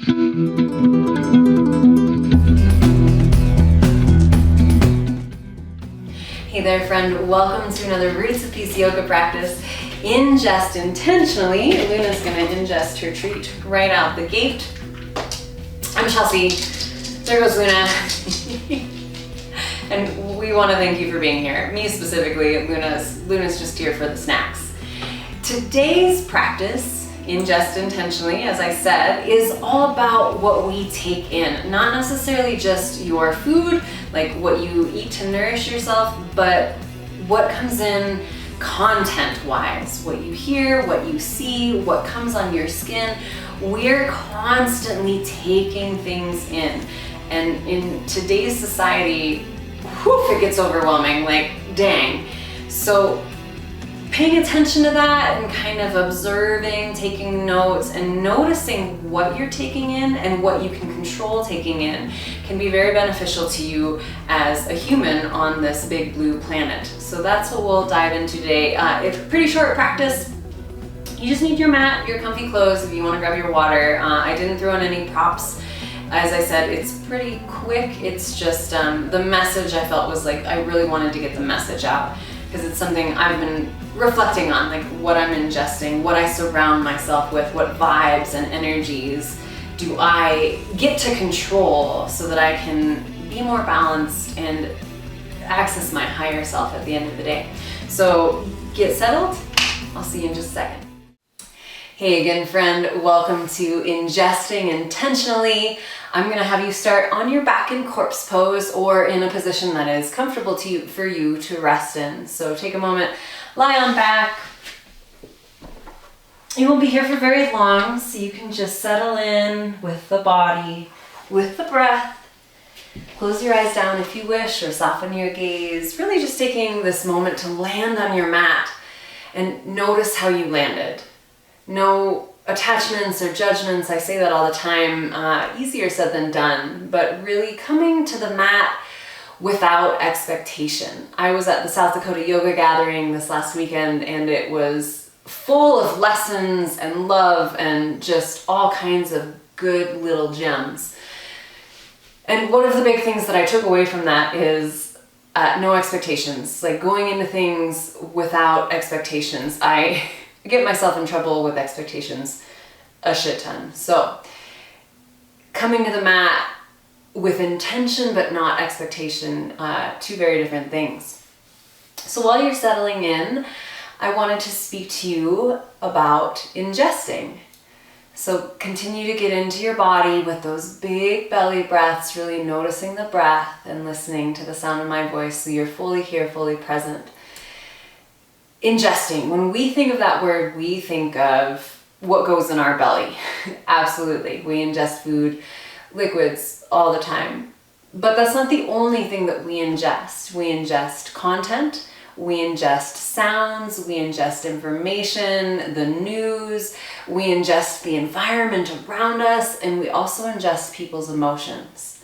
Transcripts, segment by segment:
Hey there, friend. Welcome to another Roots of Peace yoga practice. Ingest intentionally. Luna's going to ingest her treat right out the gate. I'm Chelsea. There goes Luna. And we want to thank you for being here. Me specifically. Luna's just here for the snacks. Today's practice, Ingest Intentionally, as I said, is all about what we take in. Not necessarily just your food, like what you eat to nourish yourself, but what comes in content-wise, what you hear, what you see, what comes on your skin. We're constantly taking things in. And in today's society, it gets overwhelming, like dang. So paying attention to that and kind of observing, taking notes, and noticing what you're taking in and what you can control taking in can be very beneficial to you as a human on this big blue planet. So that's what we'll dive into today. It's a pretty short practice. You just need your mat, your comfy clothes if you want to grab your water. I didn't throw in any props. As I said, it's pretty quick. It's just the message I felt was like I really wanted to get the message out because it's something I've been reflecting on, like what I'm ingesting, what I surround myself with, what vibes and energies do I get to control so that I can be more balanced and access my higher self at the end of the day. So get settled. I'll see you in just a second. Hey again, friend. Welcome to Ingesting Intentionally. I'm going to have you start on your back in corpse pose or in a position that is comfortable for you to rest in. So take a moment, lie on back. You won't be here for very long, so you can just settle in with the body, with the breath. Close your eyes down if you wish, or soften your gaze. Really just taking this moment to land on your mat and notice how you landed. No attachments or judgments. I say that all the time. Easier said than done, but really coming to the mat without expectation. I was at the South Dakota Yoga Gathering this last weekend, and it was full of lessons and love and just all kinds of good little gems. And one of the big things that I took away from that is no expectations, like going into things without expectations. I get myself in trouble with expectations a shit ton. So coming to the mat with intention but not expectation, two very different things. So while you're settling in, I wanted to speak to you about ingesting. So continue to get into your body with those big belly breaths, really noticing the breath and listening to the sound of my voice so you're fully here, fully present. Ingesting. When we think of that word, we think of what goes in our belly. Absolutely. We ingest food, liquids all the time. But that's not the only thing that we ingest. We ingest content, we ingest sounds, we ingest information, the news, we ingest the environment around us, and we also ingest people's emotions.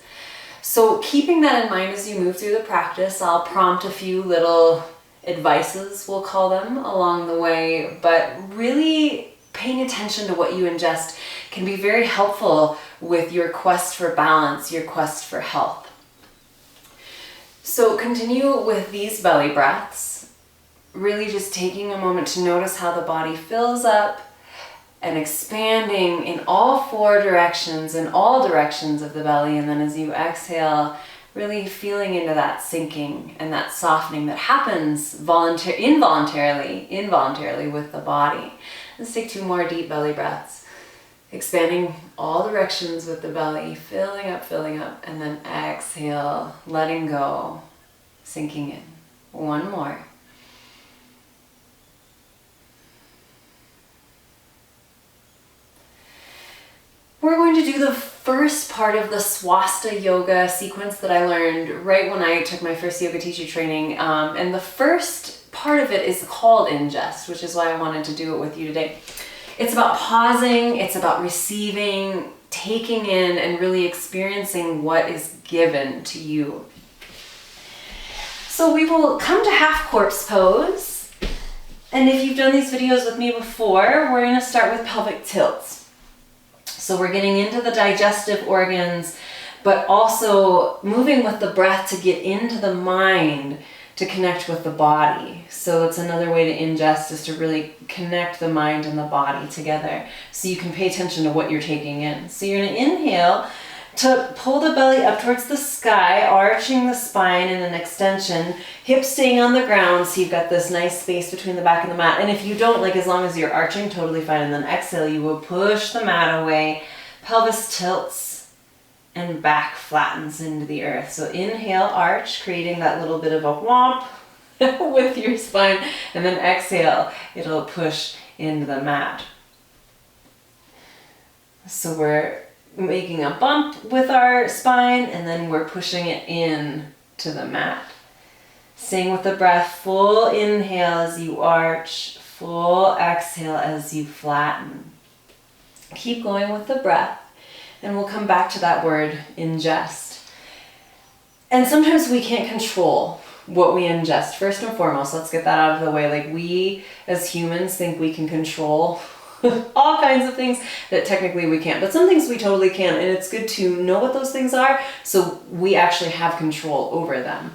So keeping that in mind as you move through the practice, I'll prompt a few little advices, we'll call them, along the way, but really paying attention to what you ingest can be very helpful with your quest for balance, your quest for health. So continue with these belly breaths, really just taking a moment to notice how the body fills up and expanding in all four directions, in all directions of the belly, and then as you exhale, really feeling into that sinking and that softening that happens involuntarily with the body. Let's take two more deep belly breaths. Expanding all directions with the belly, filling up, and then exhale, letting go, sinking in. One more. We're going to do the first part of the Swasta yoga sequence that I learned right when I took my first yoga teacher training. And the first part of it is called ingest, which is why I wanted to do it with you today. It's about pausing, it's about receiving, taking in, and really experiencing what is given to you. So we will come to half corpse pose. And if you've done these videos with me before, we're going to start with pelvic tilts. So we're getting into the digestive organs, but also moving with the breath to get into the mind, to connect with the body. So it's another way to ingest, is to really connect the mind and the body together so you can pay attention to what you're taking in. So you're going to inhale to pull the belly up towards the sky, arching the spine in an extension, hips staying on the ground so you've got this nice space between the back and the mat. And if you don't, like, as long as you're arching, totally fine. And then exhale, you will push the mat away, pelvis tilts, and back flattens into the earth. So inhale, arch, creating that little bit of a whomp with your spine, and then exhale, it'll push into the mat. So we're making a bump with our spine, and then we're pushing it in to the mat. Staying with the breath, full inhale as you arch, full exhale as you flatten. Keep going with the breath, and we'll come back to that word, ingest. And sometimes we can't control what we ingest. First and foremost, let's get that out of the way. Like, we as humans think we can control all kinds of things that technically we can't, but some things we totally can, and it's good to know what those things are so we actually have control over them.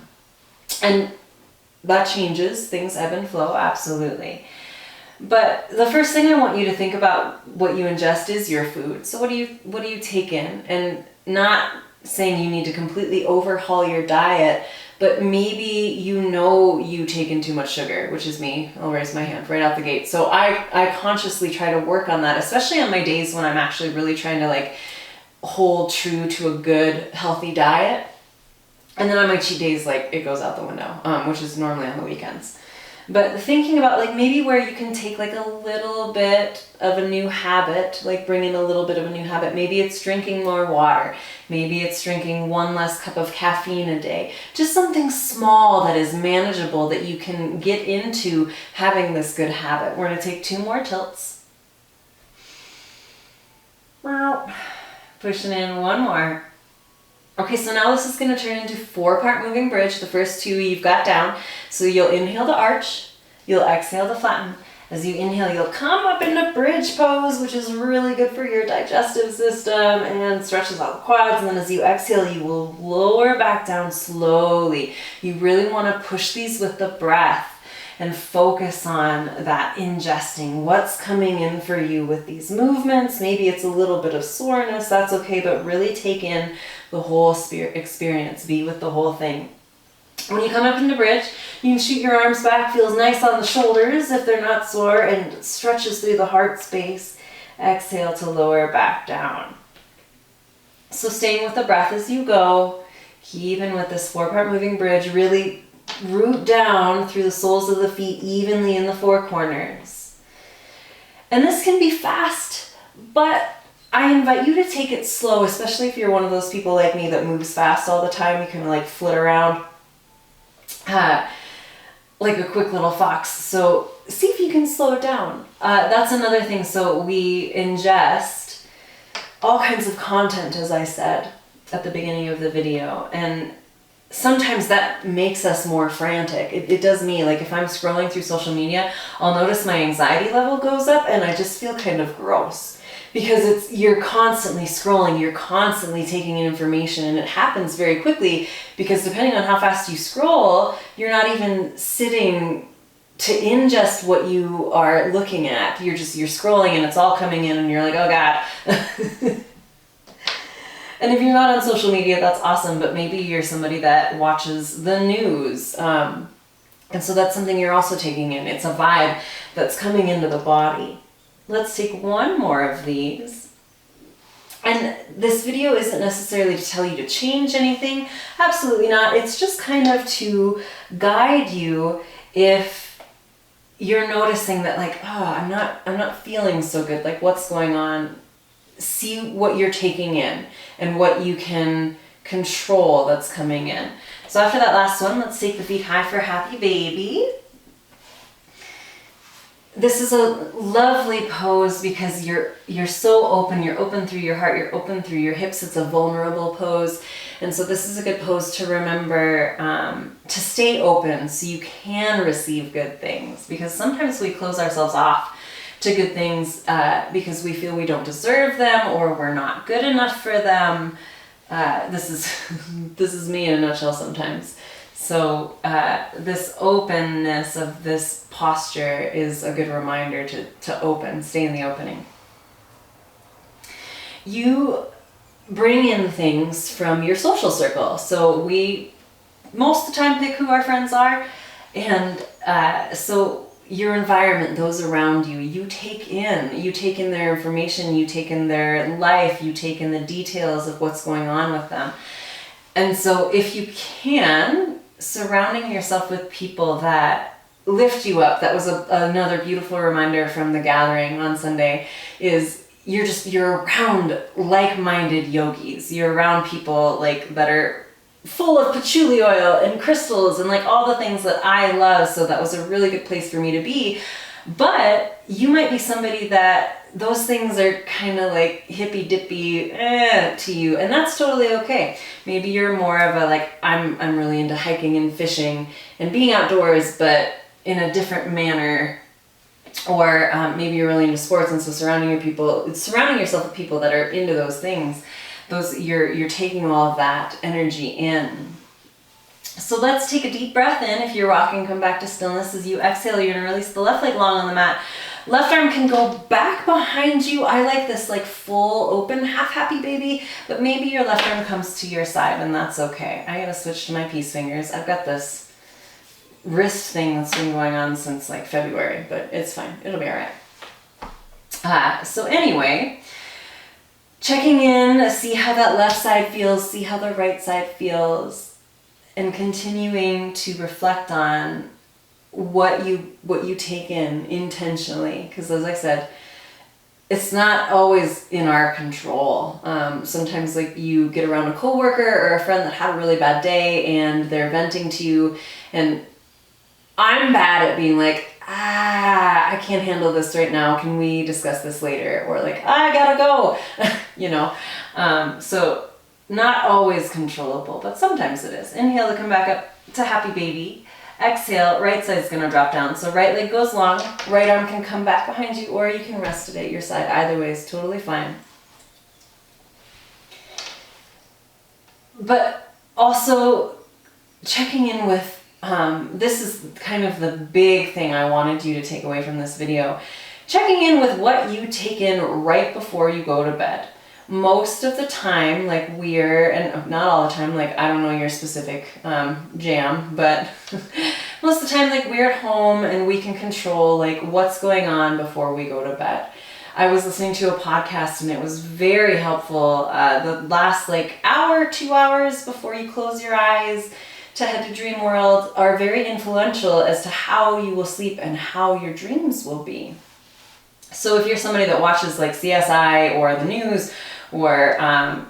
And that changes, things ebb and flow, absolutely. But the first thing I want you to think about what you ingest is your food. So what do you take in? And not saying you need to completely overhaul your diet, but maybe you take in too much sugar, which is me. I'll raise my hand right out the gate. So I consciously try to work on that, especially on my days when I'm actually really trying to like hold true to a good, healthy diet. And then on my cheat days, like, it goes out the window, which is normally on the weekends. But thinking about like maybe where you can take like a little bit of a new habit, like bring in a little bit of a new habit. Maybe it's drinking more water. Maybe it's drinking one less cup of caffeine a day. Just something small that is manageable that you can get into having this good habit. We're going to take 2 more tilts. Pushing in 1 more. Okay, so now this is going to turn into 4-part moving bridge. The first 2 you've got down. So you'll inhale to arch, you'll exhale to flatten. As you inhale, you'll come up into bridge pose, which is really good for your digestive system and stretches out the quads. And then as you exhale, you will lower back down slowly. You really want to push these with the breath and focus on that ingesting, what's coming in for you with these movements. Maybe it's a little bit of soreness, that's okay, but really take in the whole experience, be with the whole thing. When you come up into bridge, you can shoot your arms back, feels nice on the shoulders if they're not sore, and stretches through the heart space. Exhale to lower back down. So staying with the breath as you go, keeping with this 4-part moving bridge, really root down through the soles of the feet evenly in the 4 corners. And this can be fast, but I invite you to take it slow, especially if you're one of those people like me that moves fast all the time. You can like flit around like a quick little fox. So see if you can slow it down. That's another thing. So we ingest all kinds of content, as I said at the beginning of the video, and sometimes that makes us more frantic. It does me. Like if I'm scrolling through social media, I'll notice my anxiety level goes up and I just feel kind of gross because you're constantly scrolling, you're constantly taking in information, and it happens very quickly because depending on how fast you scroll, you're not even sitting to ingest what you are looking at. You're scrolling and it's all coming in and you're like, oh God. And if you're not on social media, that's awesome, but maybe you're somebody that watches the news. And so that's something you're also taking in. It's a vibe that's coming into the body. Let's take 1 more of these. And this video isn't necessarily to tell you to change anything. Absolutely not. It's just kind of to guide you if you're noticing that like, oh, I'm not feeling so good. Like what's going on? See what you're taking in and what you can control that's coming in. So after that last one, let's take the feet high for happy baby. This is a lovely pose because you're so open. You're open through your heart. You're open through your hips. It's a vulnerable pose. And so this is a good pose to remember to stay open so you can receive good things, because sometimes we close ourselves off to good things because we feel we don't deserve them or we're not good enough for them. This is me in a nutshell sometimes. So this openness of this posture is a good reminder to open, stay in the opening. You bring in things from your social circle. So we most of the time pick who our friends are, and so your environment, those around you, you take in their information, you take in their life, you take in the details of what's going on with them. And so if you can, surrounding yourself with people that lift you up, that was another beautiful reminder from the gathering on Sunday, is you're around like-minded yogis. You're around people like that are full of patchouli oil and crystals and like all the things that I love. So that was a really good place for me to be. But you might be somebody that those things are kind of like hippy dippy to you, and that's totally okay. Maybe you're more of a like, I'm really into hiking and fishing and being outdoors, but in a different manner. Or maybe you're really into sports, and so surrounding yourself with people that are into those things, you're taking all of that energy in. So let's take a deep breath in. If you're rocking, come back to stillness. As you exhale, you're gonna release the left leg long on the mat. Left arm can go back behind you. I like this like full open half happy baby, but maybe your left arm comes to your side, and that's okay. I gotta switch to my peace fingers. I've got this wrist thing that's been going on since like February, but it's fine. It'll be all right. So anyway, checking in, see how that left side feels, see how the right side feels, and continuing to reflect on what you take in intentionally. Because as I said, it's not always in our control. Sometimes like you get around a coworker or a friend that had a really bad day and they're venting to you, and I'm bad at being like, I can't handle this right now. Can we discuss this later? Or like, I gotta go, So not always controllable, but sometimes it is. Inhale to come back up to happy baby. Exhale, right side's gonna drop down. So right leg goes long, right arm can come back behind you, or you can rest it at your side. Either way is totally fine. But also checking in with, this is kind of the big thing I wanted you to take away from this video. Checking in with what you take in right before you go to bed. Most of the time, like and not all the time, like I don't know your specific jam, but most of the time, like we're at home and we can control like what's going on before we go to bed. I was listening to a podcast and it was very helpful. The last like hour, 2 hours before you close your eyes to head to dream world are very influential as to how you will sleep and how your dreams will be. So if you're somebody that watches like CSI or the news or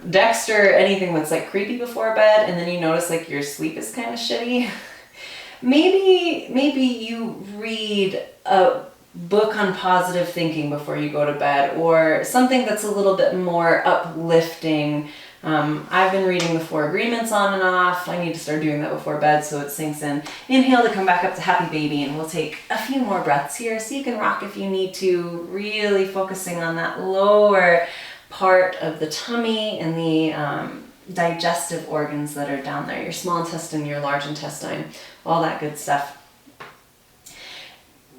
Dexter, anything that's like creepy before bed, and then you notice like your sleep is kind of shitty, maybe you read a book on positive thinking before you go to bed, or something that's a little bit more uplifting. I've been reading the 4 Agreements on and off. I need to start doing that before bed so it sinks in. Inhale to come back up to happy baby, and we'll take a few more breaths here so you can rock if you need to, really focusing on that lower part of the tummy and the digestive organs that are down there, your small intestine, your large intestine, all that good stuff.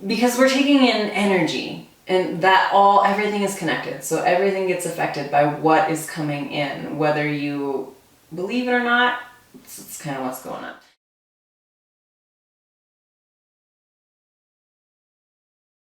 Because we're taking in energy. And everything is connected. So everything gets affected by what is coming in, whether you believe it or not. It's kind of what's going on.